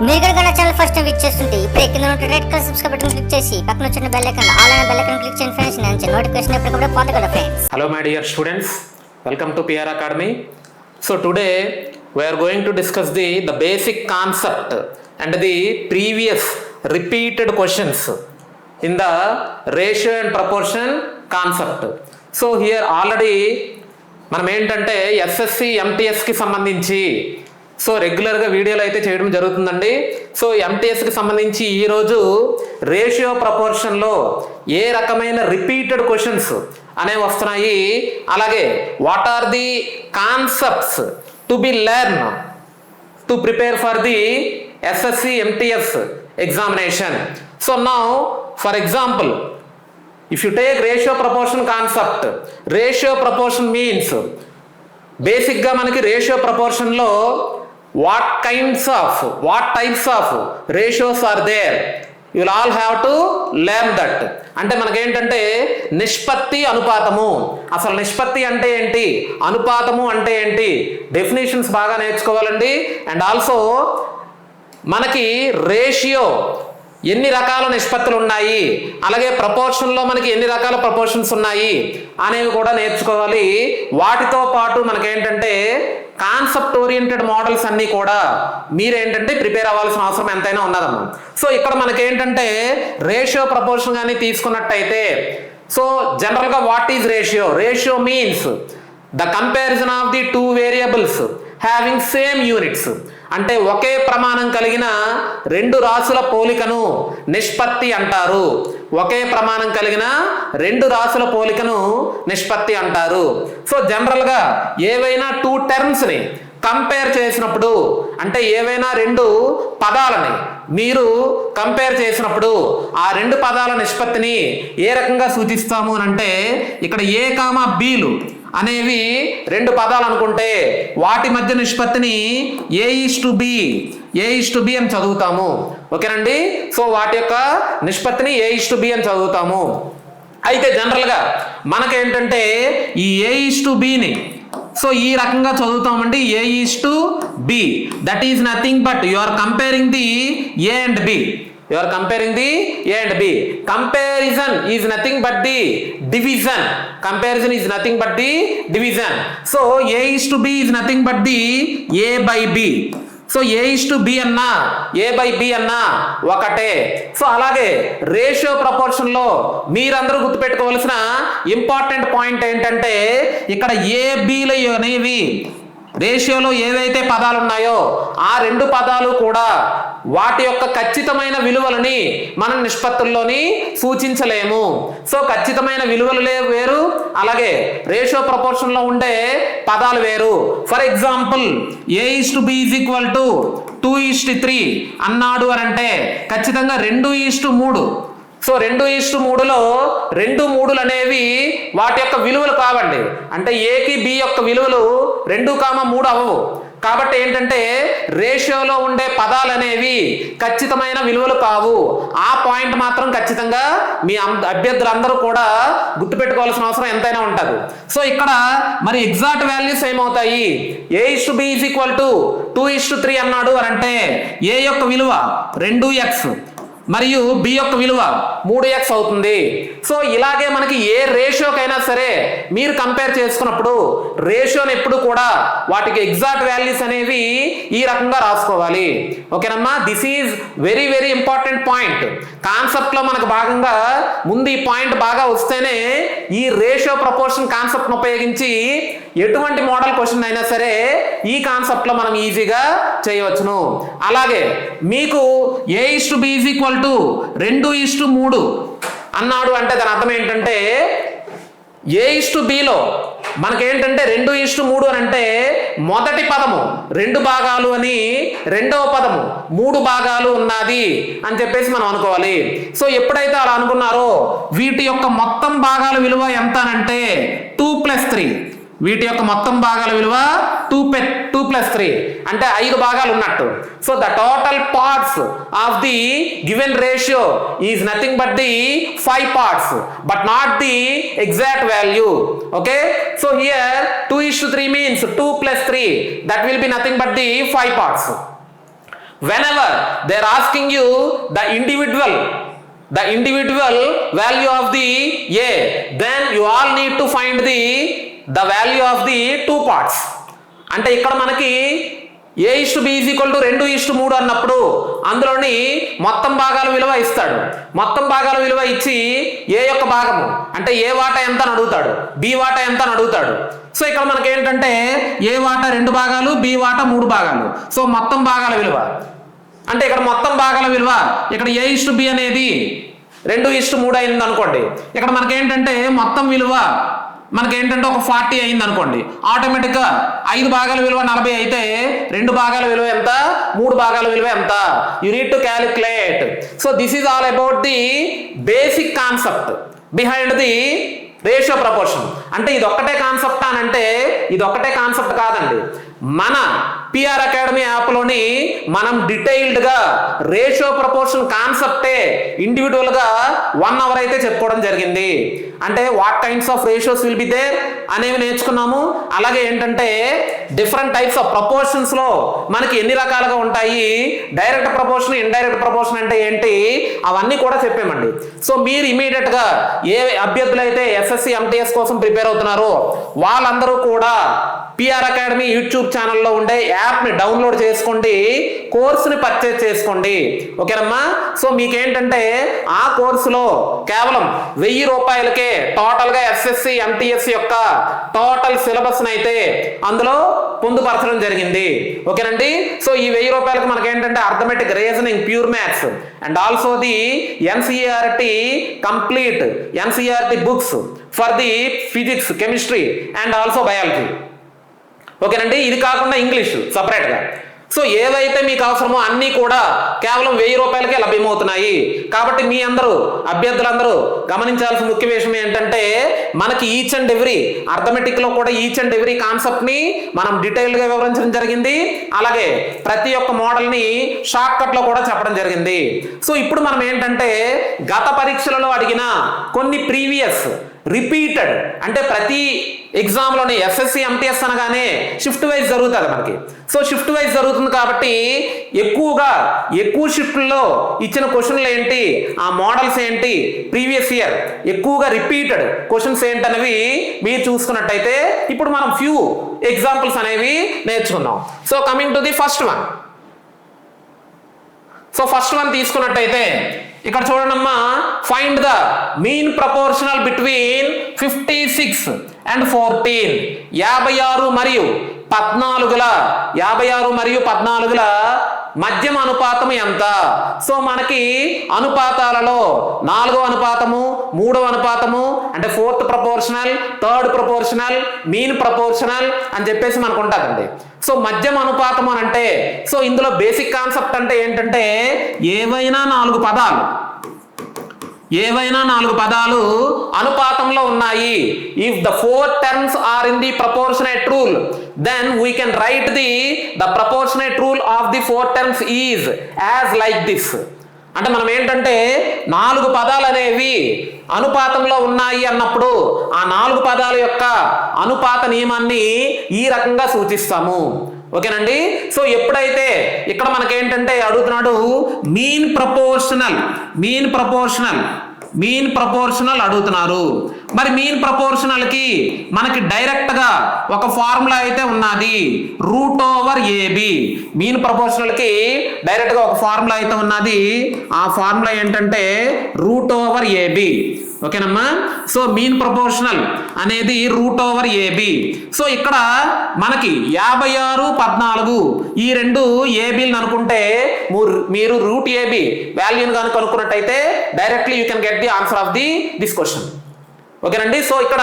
మీరు కనుక channel first time visit చేస్తుంటే ఇప్పుడు కింద ఉన్న red colour subscribe button click చేసి పక్కన వచ్చిన బెల్ ఐకాన్ ఆల్ అనే బెల్ ఐకాన్ క్లిక్ చేయండి ఫ్రెండ్స్. నేను నోటిఫికేషన్ ఎప్పటికప్పుడు పొందగలరు friends. Hello my dear students, welcome to PR Academy. So today we are going to discuss the basic concept and the previous repeated questions in the ratio and proportion concept. So here already మనం ఏంటంటే SSC ఎంటీఎస్కి సంబంధించి so రెగ్యులర్గా వీడియోలు అయితే చేయడం జరుగుతుందండి. So ఎంటీఎస్కి సంబంధించి ఈరోజు రేషియో ప్రపోర్షన్లో ఏ రకమైన రిపీటెడ్ క్వశ్చన్స్ అనేవి వస్తున్నాయి, అలాగే what are the concepts to be learn to prepare for the SSC MTS examination. So now for example, if you take ratio proportion concept, ratio proportion means బేసిక్గా మనకి ratio ప్రపోర్షన్లో what types of ratios are there, you will all have to learn that. అంటే మనకేంటంటే నిష్పత్తి అనుపాతము, అసలు నిష్పత్తి అంటే ఏంటి, అనుపాతము అంటే ఏంటి, డెఫినేషన్స్ బాగా నేర్చుకోవాలండి. అండ్ ఆల్సో మనకి రేషియో ఎన్ని రకాల నిష్పత్తులు ఉన్నాయి, అలాగే ప్రపోర్షన్లో మనకి ఎన్ని రకాల ప్రపోర్షన్స్ ఉన్నాయి అనేవి కూడా నేర్చుకోవాలి. వాటితో పాటు మనకేంటంటే కాన్సెప్ట్ ఓరియంటెడ్ మోడల్స్ అన్నీ కూడా మీరేంటంటే ప్రిపేర్ అవ్వాల్సిన అవసరం ఎంతైనా ఉన్నదమ్మా. సో ఇక్కడ మనకేంటంటే రేషియో ప్రపోర్షన్ కానీ తీసుకున్నట్టయితే, సో జనరల్గా what is ratio? Ratio means the comparison of the two variables having same units. అంటే ఒకే ప్రమాణం కలిగిన రెండు రాశుల పోలికను నిష్పత్తి అంటారు. ఒకే ప్రమాణం కలిగిన రెండు రాశుల పోలికను నిష్పత్తి అంటారు. సో జనరల్గా ఏవైనా టూ టర్మ్స్ని కంపేర్ చేసినప్పుడు, అంటే ఏవైనా రెండు పదాలని మీరు కంపేర్ చేసినప్పుడు ఆ రెండు పదాల నిష్పత్తిని ఏ రకంగా సూచిస్తాము అని అంటే, ఇక్కడ ఏ కామా బీలు అనేవి రెండు పదాలు అనుకుంటే వాటి మధ్య నిష్పత్తిని ఏ:బి అని చదువుతాము. ఓకేనండి. సో వాటి యొక్క నిష్పత్తిని ఏ:బి అని చదువుతాము. అయితే జనరల్గా మనకేంటంటే ఈ ఏ:బిని సో ఈ రకంగా చదువుతామండి. A B, that is nothing but you are comparing the A and B. You are comparing the A and B. Comparison is nothing but the division. Comparison is nothing but the division. So A:B is nothing but the A by B. So A:B అన్నా A/B అన్నా ఒకటే. So అలాగే ratio ప్రపోర్షన్లో మీరందరూ గుర్తుపెట్టుకోవాల్సిన important point ఏంటంటే, ఇక్కడ A/Bలు అనేవి రేషియోలో ఏవైతే పదాలు ఉన్నాయో ఆ రెండు పదాలు కూడా వాటి యొక్క ఖచ్చితమైన విలువలని మనం నిష్పత్తుల్లోని సూచించలేము. సో ఖచ్చితమైన విలువలు వేరు, అలాగే రేషియో ప్రపోర్షన్లో ఉండే పదాలు వేరు. ఫర్ ఎగ్జాంపుల్ A:B = 2:3 అన్నాడు అని అంటే ఖచ్చితంగా 2:3. సో 2:3లో 2 3లు అనేవి వాటి యొక్క విలువలు కావండి. అంటే ఏకి బి యొక్క విలువలు 2,3 అవ్వవు. కాబట్టి ఏంటంటే రేషియోలో ఉండే పదాలు అనేవి ఖచ్చితమైన విలువలు కావు. ఆ పాయింట్ మాత్రం ఖచ్చితంగా మీ అభ్యర్థులందరూ కూడా గుర్తుపెట్టుకోవాల్సిన అవసరం ఎంతైనా ఉంటుంది. సో ఇక్కడ మరి ఎగ్జాక్ట్ వాల్యూస్ ఏమవుతాయి? A:B = 2:3 అన్నాడు అని అంటే ఏ యొక్క విలువ 2x మరియు బి యొక్క విలువ 3x అవుతుంది. సో ఇలాగే మనకి ఏ రేషియోకైనా సరే మీరు కంపేర్ చేసుకున్నప్పుడు రేషియోని ఎప్పుడు కూడా వాటికి ఎగ్జాక్ట్ వాల్యూస్ అనేవి ఈ రకంగా రాసుకోవాలి. ఓకేనమ్మా, this is very very important point. కాన్సెప్ట్లో మనకు భాగంగా ముందు ఈ పాయింట్ బాగా వస్తేనే ఈ రేషియో ప్రపోర్షన్ కాన్సెప్ట్ను ఉపయోగించి ఎటువంటి మోడల్ క్వశ్చన్ అయినా సరే ఈ కాన్సెప్ట్లో మనం ఈజీగా చేయవచ్చును. అలాగే మీకు A:B = 2:3 అన్నాడు అంటే దాని అర్థం ఏంటంటే A:Bలో మనకేంటంటే 2:3 అని అంటే మొదటి పదము 2 భాగాలు అని, రెండవ పదము 3 భాగాలు ఉన్నది అని చెప్పేసి మనం అనుకోవాలి. సో ఎప్పుడైతే అలా అనుకున్నారో వీటి యొక్క మొత్తం భాగాల విలువ ఎంత అంటే 2 + 3. వీటి యొక్క మొత్తం భాగాల విలువ 2 + 3 అంటే 5 భాగాలు ఉన్నట్టు. So the total parts of the given ratio is nothing but the 5 parts but not the exact value. Okay, so here 2:3 means 2 + 3, that will be nothing but the 5 parts. whenever they are asking you the individual value of the A, then you all need to find the value of the two parts. అంటే ఇక్కడ మనకి A/B = 2:3 అన్నప్పుడు అందులోని మొత్తం భాగాల విలువ ఇస్తాడు. మొత్తం భాగాల విలువ ఇచ్చి ఏ యొక్క భాగము అంటే ఏ వాటా ఎంత అని అడుగుతాడు, బి వాటా ఎంత అని అడుగుతాడు. సో ఇక్కడ మనకి ఏంటంటే ఏ వాటా 2 భాగాలు, బి వాటా 3 భాగాలు. సో మొత్తం భాగాల విలువ అంటే ఇక్కడ మొత్తం భాగాల విలువ ఇక్కడ A/B అనేది 2:3 అయింది అనుకోండి. ఇక్కడ మనకేంటంటే మొత్తం విలువ మనకేంటంటే ఒక 40 అయింది అనుకోండి. ఆటోమేటిక్గా 5 భాగాల విలువ 40 అయితే 2 భాగాల విలువ ఎంత, 3 భాగాల విలువ ఎంత, you need to calculate. So this is all about the basic concept behind the ratio proportion. అంటే ఇది ఒక్కటే కాన్సెప్ట్ అని అంటే ఇది ఒక్కటే కాన్సెప్ట్ కాదండి. మన పిఆర్ అకాడమీ యాప్లోని మనం డీటెయిల్డ్గా రేషియో ప్రపోర్షన్ కాన్సెప్టే ఇండివిజువల్గా 1 అవర్ అయితే చెప్పుకోవడం జరిగింది. అంటే what kinds of ratios will be there అనేవి నేర్చుకున్నాము. అలాగే ఏంటంటే డిఫరెంట్ టైప్స్ ఆఫ్ ప్రపోర్షన్స్లో మనకి ఎన్ని రకాలుగా ఉంటాయి, డైరెక్ట్ ప్రపోర్షన్, ఇండైరెక్ట్ ప్రపోర్షన్ అంటే ఏంటి, అవన్నీ కూడా చెప్పామండి. సో మీరు ఇమీడియట్గా ఏ అభ్యర్థులు అయితే ఎస్ఎస్సి ఎంటీఎస్ కోసం ప్రిపేర్ అవుతున్నారో వాళ్ళందరూ కూడా పిఆర్ అకాడమీ యూట్యూబ్ ఛానల్లో ఉండే యాప్ని డౌన్లోడ్ చేసుకోండి, కోర్సుని పర్చేజ్ చేసుకోండి. ఓకేనమ్మా. సో మీకేంటంటే ఆ కోర్సులో కేవలం 1000 రూపాయలకే టోటల్గా ఎస్ఎస్సి ఎంటీఎస్ యొక్క టోటల్ సిలబస్ అయితే అందులో పొందుపరచడం జరిగింది. ఓకేనండి. సో ఈ 1000 రూపాయలకి మనకేంటంటే arithmetic, reasoning, pure maths and also the NCERT complete NCERT books for the physics, chemistry and also biology. ఓకేనండి. ఇది కాకుండా ఇంగ్లీష్ సపరేట్గా. సో ఏవైతే మీకు అవసరమో అన్నీ కూడా కేవలం 1000 రూపాయలకే లభ్యమవుతున్నాయి. కాబట్టి మీ అందరూ అభ్యర్థులందరూ గమనించాల్సిన ముఖ్య విషయం ఏంటంటే మనకి ఈచ్ అండ్ ఎవ్రీ అర్థమెటిక్లో కూడా ఈచ్ అండ్ ఎవ్రీ కాన్సెప్ట్ని మనం డీటెయిల్గా వివరించడం జరిగింది. అలాగే ప్రతి ఒక్క మోడల్ని షార్ట్ కట్లో కూడా చెప్పడం జరిగింది. సో ఇప్పుడు మనం ఏంటంటే గత పరీక్షలలో అడిగిన కొన్ని ప్రీవియస్ రిపీటెడ్ అంటే ప్రతి ఎగ్జామ్లోనే ఎస్ఎస్సి ఎంటీఎస్ అనగానే షిఫ్ట్ వైజ్ జరుగుతుంది మనకి. సో షిఫ్ట్ వైజ్ జరుగుతుంది కాబట్టి ఎక్కువ షిఫ్ట్లో ఇచ్చిన క్వశ్చన్లు ఏంటి, ఆ మోడల్స్ ఏంటి, ప్రీవియస్ ఇయర్ ఎక్కువగా రిపీటెడ్ క్వశ్చన్స్ ఏంటనేవి మీరు చూసుకున్నట్టయితే ఇప్పుడు మనం ఫ్యూ ఎగ్జాంపుల్స్ అనేవి నేర్చుకుందాం. So coming to the first one. So first one తీసుకున్నట్టయితే ఇక్కడ చూడండమ్మా, find the mean proportional between 56 and 14. 56 మరియు 14 మధ్యమ అనుపాతం ఎంత? సో మనకి అనుపాతాలలో 4వ అనుపాతము, 3వ అనుపాతము అంటే 4th proportional, 3rd proportional, mean proportional అని చెప్పేసి మనకు ఉంటుందండి. సో మధ్యమ అనుపాతం అని అంటే సో ఇందులో బేసిక్ కాన్సెప్ట్ అంటే ఏంటంటే ఏవైనా 4 పదాలు అనుపాతంలో ఉన్నాయి. If the 4 terms are in the proportionate rule, then we can write the proportionate rule of the 4 terms is as like this. అంటే మనం ఏంటంటే 4 పదాలు అనేవి అనుపాతంలో ఉన్నాయి అన్నప్పుడు ఆ 4 పదాల యొక్క అనుపాత నియమాన్ని ఈ రకంగా సూచిస్తాము. ఓకేనండి. సో ఎప్పుడైతే ఇక్కడ మనకేంటంటే అడుగుతున్నాడు మీన్ ప్రపోర్షనల్ అడుగుతున్నారు. మరి మీన్ ప్రపోర్షనల్ కి మనకి డైరెక్ట్ గా ఒక ఫార్ములా అయితే ఉన్నది, √AB. మీన్ ప్రపోర్షనల్ కి డైరెక్ట్ గా ఒక ఫార్ములా అయితే ఉన్నది. ఆ ఫార్ములా ఏంటంటే √AB. ఓకేనమ్మా. సో మీన్ ప్రపోర్షనల్ అనేది √AB. సో ఇక్కడ మనకి 56, 14 ఈ 2 ఏబీలు అనుకుంటే మీరు √AB వాల్యూని కనుక అనుకున్నట్టయితే directly you can get the answer of this question. ఓకేనండి. సో ఇక్కడ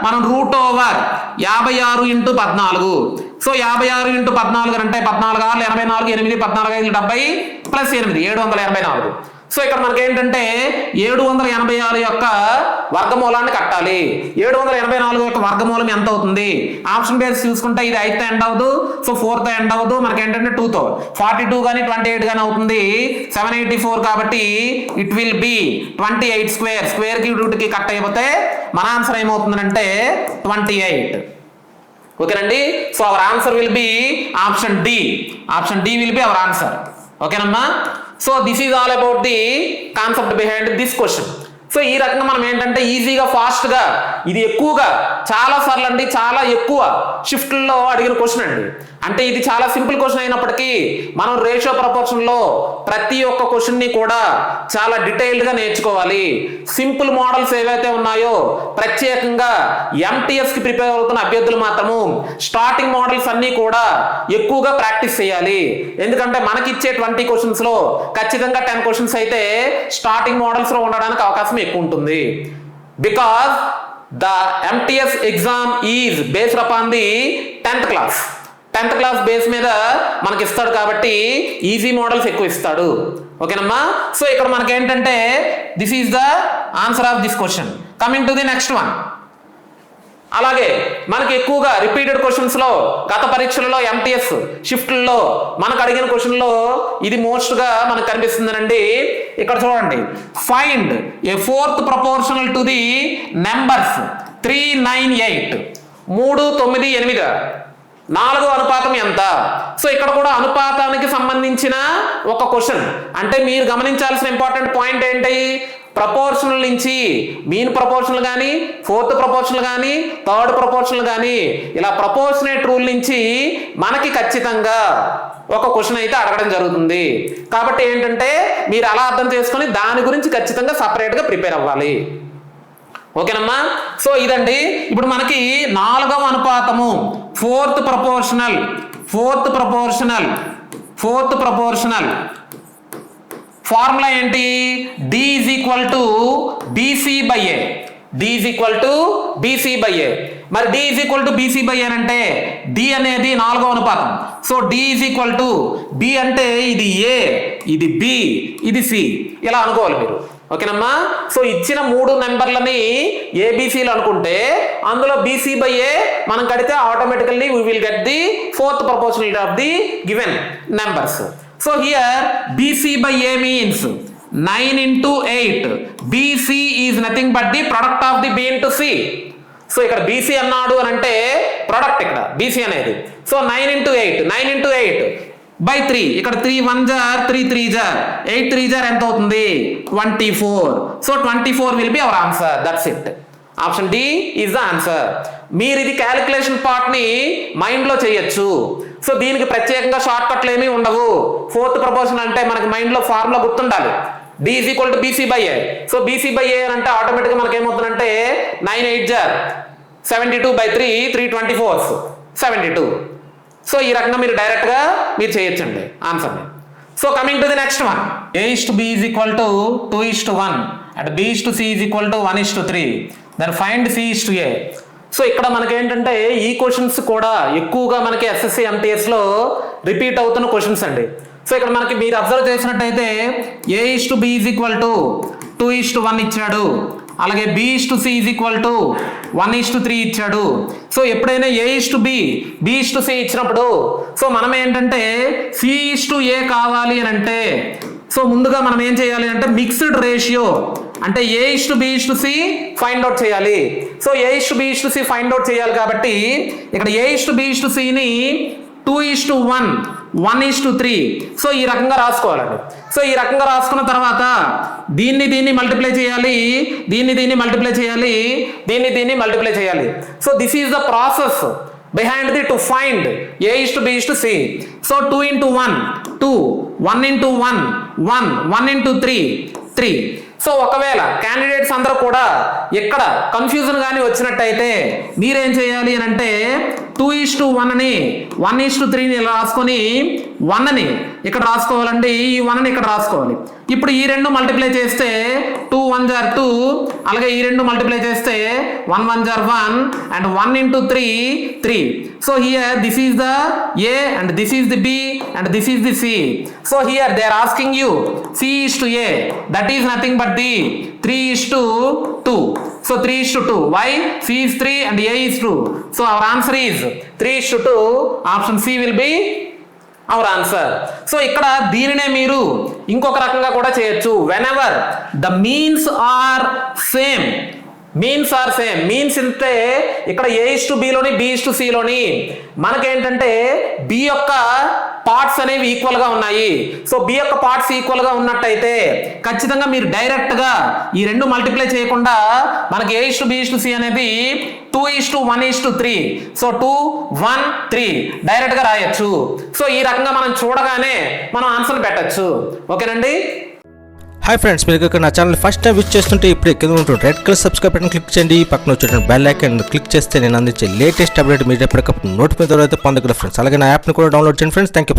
మనం √56 × 14. సో 56 × 14 అంటే 14 6 84, 8 14 5 70 + 8 784. సో ఇక్కడ మనకి ఏంటంటే 786 యొక్క వర్గమూలాన్ని కట్టాలి. 784 యొక్క వర్గమూలం ఎంత అవుతుంది? ఆప్షన్ బేస్ చూసుకుంటే ఇది 8తో ఎండ్ అవ్వదు, సో 4తో ఎండ్ అవ్వదు, మనకి ఏంటంటే 2తో 42 కానీ 28 కానీ అవుతుంది. 784 కాబట్టి ఇట్ విల్ బి 28 స్క్వేర్కి రూట్కి కట్ అయిపోతే మన ఆన్సర్ ఏమవుతుందంటే 28. ఓకేనండి. So our answer will be option D will be our answer. ఓకేనమ్మా. So this is all about the concept behind this question. So ఈ రకంగా మనం ఏంటంటే ఈజీగా ఫాస్ట్గా ఇది ఎక్కువగా చాలా సార్లు అండి చాలా ఎక్కువ షిఫ్ట్లో అడిగిన క్వశ్చన్ అండి. అంటే ఇది చాలా సింపుల్ క్వశ్చన్ అయినప్పటికీ మనం రేషియో ప్రపోర్షన్లో ప్రతి ఒక్క క్వశ్చన్ని కూడా చాలా డీటెయిల్డ్గా నేర్చుకోవాలి. సింపుల్ మోడల్స్ ఏవైతే ఉన్నాయో ప్రత్యేకంగా ఎంటీఎస్కి ప్రిపేర్ అవుతున్న అభ్యర్థులు మాత్రము స్టార్టింగ్ మోడల్స్ అన్నీ కూడా ఎక్కువగా ప్రాక్టీస్ చేయాలి. ఎందుకంటే మనకిచ్చే 20 క్వశ్చన్స్లో ఖచ్చితంగా 10 క్వశ్చన్స్ అయితే స్టార్టింగ్ మోడల్స్లో ఉండడానికి అవకాశం ఎక్కువ ఉంటుంది. Because the MTS exam is based upon the 10th class. 10th class base మీద మనకి ఇస్తాడు కాబట్టి ఈజీ మోడల్స్ ఎక్కువ ఇస్తాడు. ఓకేనమ్మా. సో ఇక్కడ మనకి ఏంటంటే this is the answer of this question. Coming to the next one. అలాగే మనకి ఎక్కువగా రిపీటెడ్ క్వశ్చన్స్ లో గత పరీక్షలలో MTS షిఫ్ట్లో మనకు అడిగిన క్వశ్చన్ లో ఇది మోస్ట్ గా మనకు కనిపిస్తుందండి. ఇక్కడ చూడండి, find a fourth proportional to the numbers 3, 9, 8. 3, 9, 8 4 అనుపాతం ఎంత? సో ఇక్కడ కూడా అనుపాతానికి సంబంధించిన ఒక క్వశ్చన్. అంటే మీరు గమనించాల్సిన ఇంపార్టెంట్ పాయింట్ ఏంటి, ప్రపోర్షనల్ నుంచి మీన్ ప్రపోర్షనల్ కానీ, ఫోర్త్ ప్రపోర్షనల్ కానీ, థర్డ్ ప్రపోర్షనల్ కానీ ఇలా ప్రపోర్షనేట్ రూల్ నుంచి మనకి ఖచ్చితంగా ఒక క్వశ్చన్ అయితే అడగడం జరుగుతుంది. కాబట్టి ఏంటంటే మీరు అలా అర్థం చేసుకొని దాని గురించి ఖచ్చితంగా సపరేట్గా ప్రిపేర్ అవ్వాలి. ఓకేనమ్మా. సో ఇదండి ఇప్పుడు మనకి 4వ అనుపాతము ఫోర్త్ ప్రపోర్షనల్ ఫార్ములా ఏంటి, D is equal to BC by A. మరి D is equal to BC by A అంటే D అనేది 4వ అనుపాతం. So D is equal to B అంటే ఇది A, ఇది B, ఇది C ఇలా అనుకోవాలి మీరు. ఓకేనమ్మా. సో ఇచ్చిన 3 నెంబర్లని ABCలు అనుకుంటే అందులో BC బై A మనం కడితే automatically we will get the fourth proportional of the given numbers. So here BC by A means 9 into 8. BC is nothing but the product of the B into C. So ఇక్కడ BC అన్నాడు అని అంటే product ఇక్కడ BC అనేది. So 9 into 8 by 3. ఇక్కడ 3 1 jar 3 3 jar 8 3 jar ఎంత అవుతుంది 24. So 24 will be our answer. That's it. Option D is the answer. మీరు ఇది క్యాలిక్యులేషన్ పార్ట్ ని మైండ్ లో చేయొచ్చు. సో దీనికి ప్రత్యేకంగా షార్ట్ కట్లు ఏమీ ఉండవు. ఫోర్త్ ప్రపోర్షన్ అంటే మనకి మైండ్ లో ఫార్ములా గుర్తుండాలి, D is equal to BC by A. So BC by A అంటే ఆటోమేటిక్గా మనకి ఏమవుతుందంటే 9 8 జార్ 72 by 3 3 24 72. సో ఈ రకంగా మీరు డైరెక్ట్ గా మీరు చేయొచ్చండి ఆన్సర్ని. So coming to the next one, A/B is equal to 2:1 and B/C is equal to 1:3. Then find C/A. So ఇక్కడ మనకి ఏంటంటే ఈ క్వశ్చన్స్ కూడా ఎక్కువగా మనకి SSC MTS లో రిపీట్ అవుతున్న క్వశ్చన్స్ అండి. సో ఇక్కడ మనకి మీరు అబ్జర్వ్ చేసినట్టయితే A/B ఈజ్ ఈక్వల్ టు 2:1 ఇచ్చాడు, అలాగే B/C ఈజ్ ఈక్వల్ టు 1:3 ఇచ్చాడు. సో ఎప్పుడైనా A/B B/C ఇచ్చినప్పుడు సో మనం ఏంటంటే C/A కావాలి అని అంటే సో ముందుగా మనం ఏం చేయాలి అంటే మిక్స్డ్ రేషియో అంటే A/B/C ఫైండ్ అవుట్ చేయాలి. సో A/B/C ఫైండ్ అవుట్ చేయాలి కాబట్టి ఇక్కడ A/B/Cని 2:1 1:3 సో ఈ రకంగా రాసుకోవాలండి. సో ఈ రకంగా రాసుకున్న తర్వాత దీన్ని మల్టిప్లై చేయాలి, దీన్ని మల్టిప్లై చేయాలి, దీన్ని మల్టిప్లై చేయాలి. So this is the process behind the to find A/B/C. So 2 into 1 2, 1 into 1 1, 1 into 3 3. So ఒకవేళ క్యాండిడేట్స్ అందరూ కూడా ఎక్కడ కన్ఫ్యూజన్ కానీ వచ్చినట్టయితే మీరేం చేయాలి అని అంటే 2:1ని 1:3ని ఇలా రాసుకొని 1ని ఇక్కడ రాసుకోవాలండి, ఈ 1ని ఇక్కడ రాసుకోవాలి. ఇప్పుడు ఈ రెండు మల్టిప్లై చేస్తే 2 1 జార్ 2, అలాగే ఈ రెండు మల్టిప్లై చేస్తే 1 1 jar 1 and 1 into 3 3. So here this is the A and this is the B and this is the C. So here they are asking you C/A, that is nothing but the 3:2. So 3:2. Why? C is 3 and A is 2. So our answer is 3:2. Option C will be our answer. So ఇక్కడ దీనినే మీరు ఇంకొక రకంగా కూడా చేయొచ్చు. whenever the means are same means are same. Means అంటే ఇక్కడ A/Bలోని B/Cలోని మనకేంటంటే B యొక్క పార్ట్స్ అనేవి ఈక్వల్ గా ఉన్నాయి. సో B యొక్క పార్ట్స్ ఈక్వల్ గా ఉన్నట్టయితే ఖచ్చితంగా మీరు డైరెక్ట్ గా ఈ రెండు మల్టిప్లై చేయకుండా మనకి A/B/C అనేది 2:1:3. సో 2, 1, 3 డైరెక్ట్ గా రాయొచ్చు. సో ఈ రకంగా మనం చూడగానే మనం ఆన్సర్ పెట్టచ్చు. ఓకేనండి. హాయ్ ఫ్రెండ్స్, మీరు ఇక్కడ నా ఛానల్ ఫస్ట్ టైం విజిట్ చేస్తుంటే ఇప్పుడు కింద ఉంటుంది red colour subscribe button click చేయండి. పక్కన వచ్చే బెల్ ఐకాన్ క్లిక్ చేస్తే నేను అందించే లేటెస్ట్ అప్డేట్ మీరు ఎప్పటికప్పుడు నోటిఫికేషన్ ద్వారా పొందగలరు ఫ్రెండ్స్. అలాగే నా యాప్ని కూడా డౌన్లోడ్ చేయండి ఫ్రెండ్స్. Thank you.